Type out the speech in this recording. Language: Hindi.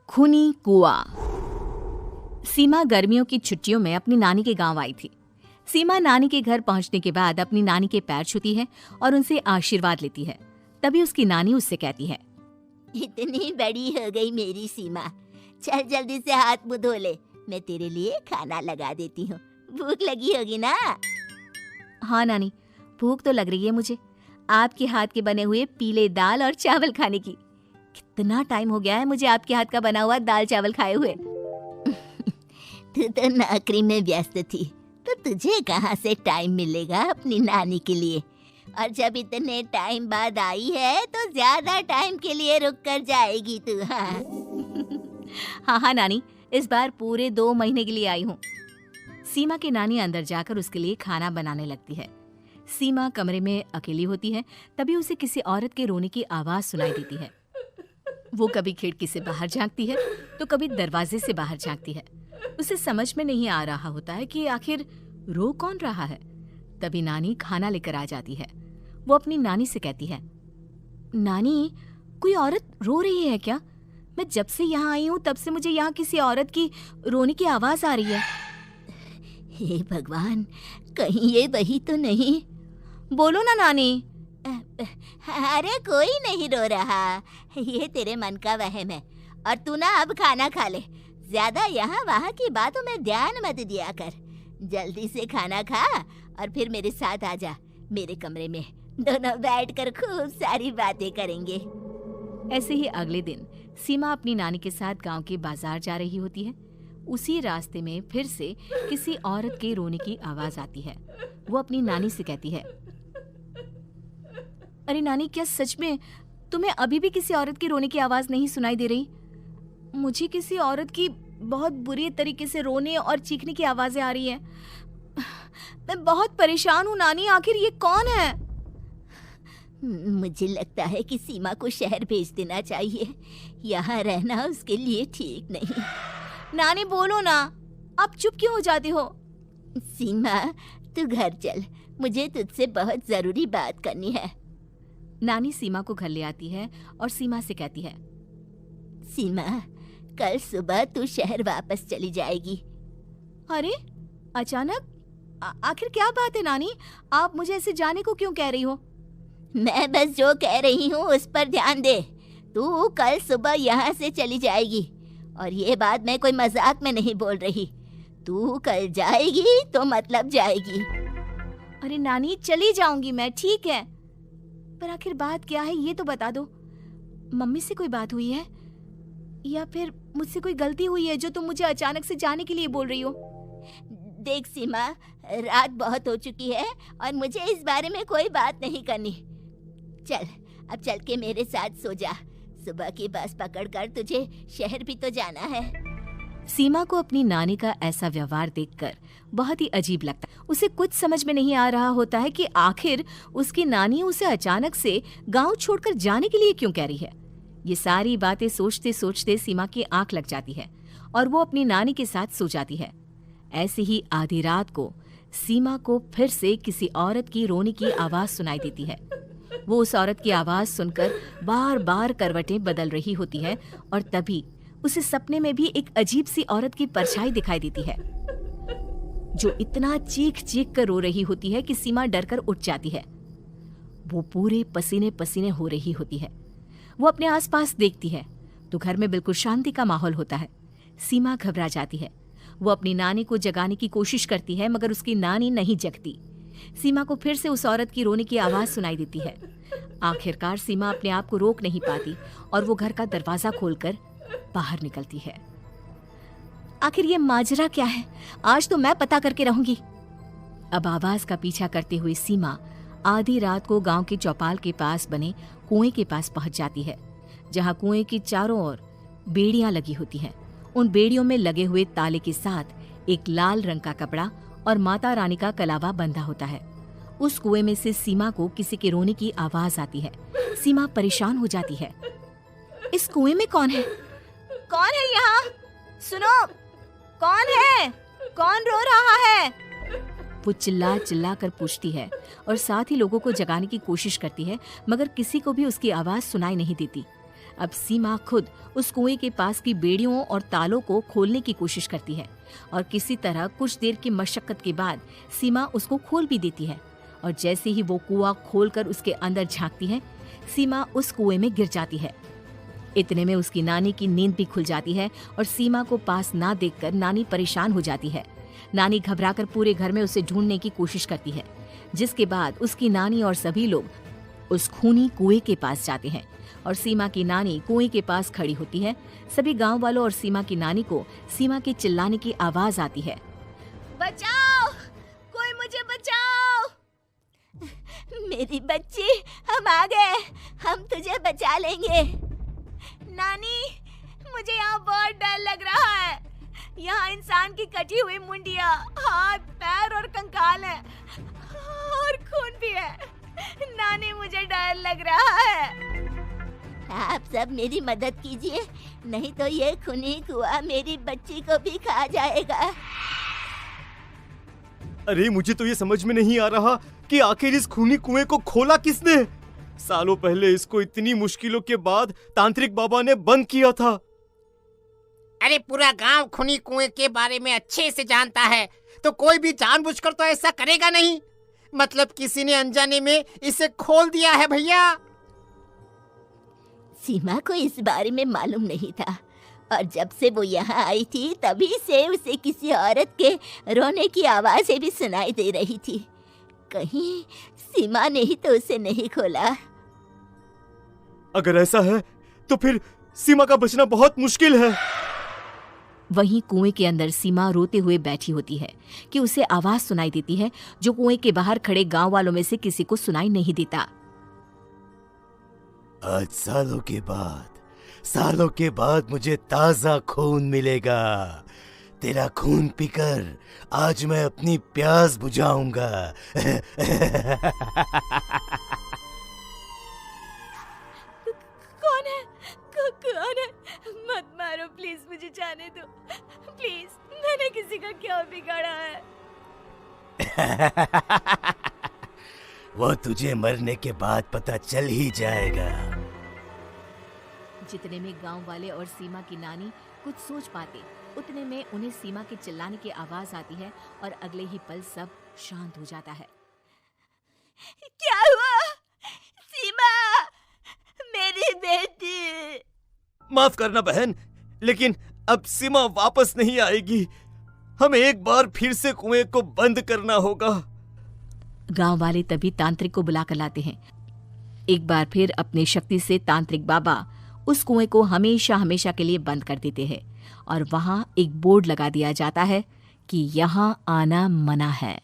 खूनी कुआं। सीमा गर्मियों की छुट्टियों में अपनी नानी के गांव आई थी। सीमा नानी के घर पहुंचने के बाद अपनी नानी के पैर छूती है और उनसे आशीर्वाद लेती है। तभी उसकी नानी उससे कहती है, इतनी बड़ी हो गई मेरी सीमा, चल जल्दी से हाथ मुंह धो ले, मैं तेरे लिए खाना लगा देती हूँ। भूख लगी होगी ना? हाँ नानी, भूख तो लग रही है मुझे, आपके हाथ के बने हुए पीले दाल और चावल खाने की। कितना टाइम हो गया है मुझे आपके हाथ का बना हुआ दाल चावल खाए हुए। तू तो नौकरी में व्यस्त थी, तो तुझे कहाँ से टाइम मिलेगा अपनी नानी के लिए? और जब इतने टाइम बाद आई है तो ज्यादा टाइम के लिए रुक कर जाएगी तू। हाँ नानी, इस बार पूरे 2 महीने के लिए आई हूँ। सीमा की नानी अंदर जाकर उसके लिए खाना बनाने लगती है। सीमा कमरे में अकेली होती है, तभी उसे किसी औरत के रोने की आवाज सुनाई देती है। वो कभी खिड़की से बाहर झांकती है तो कभी दरवाजे से बाहर झांकती है। उसे समझ में नहीं आ रहा होता है कि आखिर रो कौन रहा है। तभी नानी खाना लेकर आ जाती है। वो अपनी नानी से कहती है, नानी, कोई औरत रो रही है क्या? मैं जब से यहाँ आई हूँ तब से मुझे यहाँ किसी औरत की रोने की आवाज आ रही है। हे भगवान, कहीं ये वही तो नहीं? बोलो ना नानी। अरे कोई नहीं रो रहा, ये तेरे मन का वहम है। और तू ना अब खाना खा ले, ज्यादा यहाँ वहाँ की बातों में ध्यान मत दिया कर। जल्दी से खाना खा और फिर मेरे साथ आ जा मेरे कमरे में, दोनों बैठकर खूब सारी बातें करेंगे। ऐसे ही अगले दिन सीमा अपनी नानी के साथ गांव के बाजार जा रही होती है। उसी रास्ते में फिर से किसी औरत के रोने की आवाज आती है। वो अपनी नानी से कहती है, अरे नानी, क्या सच में तुम्हें अभी भी किसी औरत की रोने की आवाज नहीं सुनाई दे रही? मुझे किसी औरत की बहुत बुरी तरीके से रोने और चीखने की आवाजें आ रही है। मैं बहुत परेशान हूँ नानी, आखिर ये कौन है? मुझे लगता है कि सीमा को शहर भेज देना चाहिए, यहाँ रहना उसके लिए ठीक नहीं। नानी बोलो ना, आप चुप क्यों हो जाती हो? सीमा, तू घर चल, मुझे तुझसे बहुत जरूरी बात करनी है। नानी सीमा को घर ले आती है और सीमा से कहती है, सीमा, कल सुबह तू शहर वापस चली जाएगी। अरे अचानक? आखिर क्या बात है नानी, आप मुझे ऐसे जाने को क्यों कह रही हो? मैं बस जो कह रही हूँ उस पर ध्यान दे। तू कल सुबह यहाँ से चली जाएगी, और ये बात मैं कोई मजाक में नहीं बोल रही। तू कल जाएगी तो मतलब जाएगी। अरे नानी, चली जाऊंगी मैं, ठीक है, पर आखिर बात क्या है ये तो बता दो। मम्मी से कोई बात हुई है या फिर मुझसे कोई गलती हुई है जो तुम मुझे अचानक से जाने के लिए बोल रही हो? देख सीमा, रात बहुत हो चुकी है और मुझे इस बारे में कोई बात नहीं करनी। चल, अब चल के मेरे साथ सो जा। सुबह की बस पकड़कर तुझे शहर भी तो जाना है। सीमा को अपनी नानी का ऐसा व्यवहार देखकर बहुत ही अजीब लगता है। उसे कुछ समझ में नहीं आ रहा होता है कि आखिर उसकी नानी उसे अचानक से गांव छोड़कर जाने के लिए क्यों कह रही है। ये सारी बातें सोचते सोचते सीमा की आंख लग जाती है और वो अपनी नानी के साथ सो जाती है। ऐसे ही आधी रात को सीमा को फिर से किसी औरत की रोने की आवाज सुनाई देती है। वो उस औरत की आवाज सुनकर बार बार करवटें बदल रही होती है और तभी उसे सपने में भी एक अजीब सी औरत की परछाई दिखाई देती है, जो इतना चीख चीख कर रो रही होती है कि सीमा डरकर उठ जाती है। वो पूरे पसीने पसीने हो रही होती है। वो अपने आसपास देखती है तो घर में बिल्कुल शांति का माहौल होता है। सीमा घबरा जाती है। वो अपनी नानी को जगाने की कोशिश करती है, मगर उसकी नानी नहीं जगती। सीमा को फिर से उस औरत की रोने की आवाज सुनाई देती है। आखिरकार सीमा अपने आप को रोक नहीं पाती और वो घर का दरवाजा खोलकर बाहर निकलती है। आखिर ये माजरा क्या है? आज तो मैं पता करके रहूंगी। अब आवाज का पीछा करते हुए सीमा आधी रात को गांव के चौपाल के पास बने कुएं के पास पहुंच जाती है, जहां कुएं की चारों ओर बेड़ियां लगी होती हैं। उन बेड़ियों में लगे हुए ताले के साथ एक लाल रंग का कपड़ा और माता रानी का कलावा बंधा होता है। उस कुएं में से सीमा को किसी के रोने की आवाज आती है। सीमा परेशान हो जाती है। इस कुएं में कौन है? कौन है यहाँ? सुनो, कौन है? कौन रो रहा है? वो चिल्ला चिल्ला कर पूछती है और साथ ही लोगों को जगाने की कोशिश करती है, मगर किसी को भी उसकी आवाज सुनाई नहीं देती। अब सीमा खुद उस कुएं के पास की बेड़ियों और तालों को खोलने की कोशिश करती है और किसी तरह कुछ देर की मशक्कत के बाद सीमा उसको खोल भी देती है। और जैसे ही वो कुआं खोलकर उसके अंदर झांकती है, सीमा उस कुएं में गिर जाती है। इतने में उसकी नानी की नींद भी खुल जाती है और सीमा को पास ना देखकर नानी परेशान हो जाती है। नानी घबराकर पूरे घर में उसे ढूंढने की कोशिश करती है, जिसके बाद उसकी नानी और सभी लोग उस खूनी कुएं के पास जाते हैं और सीमा की नानी कुएं के पास खड़ी होती है। सभी गांव वालों और सीमा की नानी को सीमा के चिल्लाने की आवाज आती है, बचाओ, कोई मुझे बचाओ। मेरी बच्ची, हम आ गए, हम तुझे बचा लेंगे। नानी, मुझे यहाँ बहुत डर लग रहा है। यहाँ इंसान की कटी हुई मुंडिया, हाथ, पैर और कंकाल है और खून भी है। नानी, मुझे डर लग रहा है। आप सब मेरी मदद कीजिए, नहीं तो ये खूनी कुआं मेरी बच्ची को भी खा जाएगा। अरे मुझे तो ये समझ में नहीं आ रहा कि आखिर इस खूनी कुएं को खोला किसने। सालों पहले इसको इतनी मुश्किलों के बाद तांत्रिक बाबा ने बंद किया था। अरे पूरा गांव खूनी कुएं के बारे में अच्छे से जानता है, तो कोई भी जानबूझकर तो ऐसा करेगा नहीं। मतलब किसी ने अनजाने में इसे खोल दिया है भैया। सीमा को इस बारे में मालूम नहीं था और जब से वो यहाँ आई थी तभी से उसे किसी औरत के रोने की आवाजें भी सुनाई दे रही थी। कहीं सीमा ने ही तो उसे नहीं खोला। अगर ऐसा है तो फिर सीमा का बचना बहुत मुश्किल है। वहीं कुएं के अंदर सीमा रोते हुए बैठी होती है कि उसे आवाज सुनाई देती है जो कुएं के बाहर खड़े गांव वालों में से किसी को सुनाई नहीं देता। आज सालों के बाद मुझे ताजा खून मिलेगा। तेरा खून पीकर आज मैं अपनी प्यास बुझाऊंगा। कौन है? कौन है? मत मारो प्लीज, मुझे जाने दो प्लीज। मैंने किसी का क्या बिगाड़ा है? वो तुझे मरने के बाद पता चल ही जाएगा। जितने में गांव वाले और सीमा की नानी कुछ सोच पाते, उतने में उन्हें सीमा के चिल्लाने की आवाज आती है और अगले ही पल सब शांत हो जाता है। क्या हुआ? सीमा, मेरी बेटी। माफ करना बहन, लेकिन अब सीमा वापस नहीं आएगी। हमें एक बार फिर से कुएं को बंद करना होगा। गांव वाले तभी तांत्रिक को बुलाकर लाते हैं। एक बार फिर अपनी शक्ति से तांत्रिक बाबा उस कुएं को हमेशा हमेशा के लिए बंद कर देते हैं और वहां एक बोर्ड लगा दिया जाता है कि यहाँ आना मना है।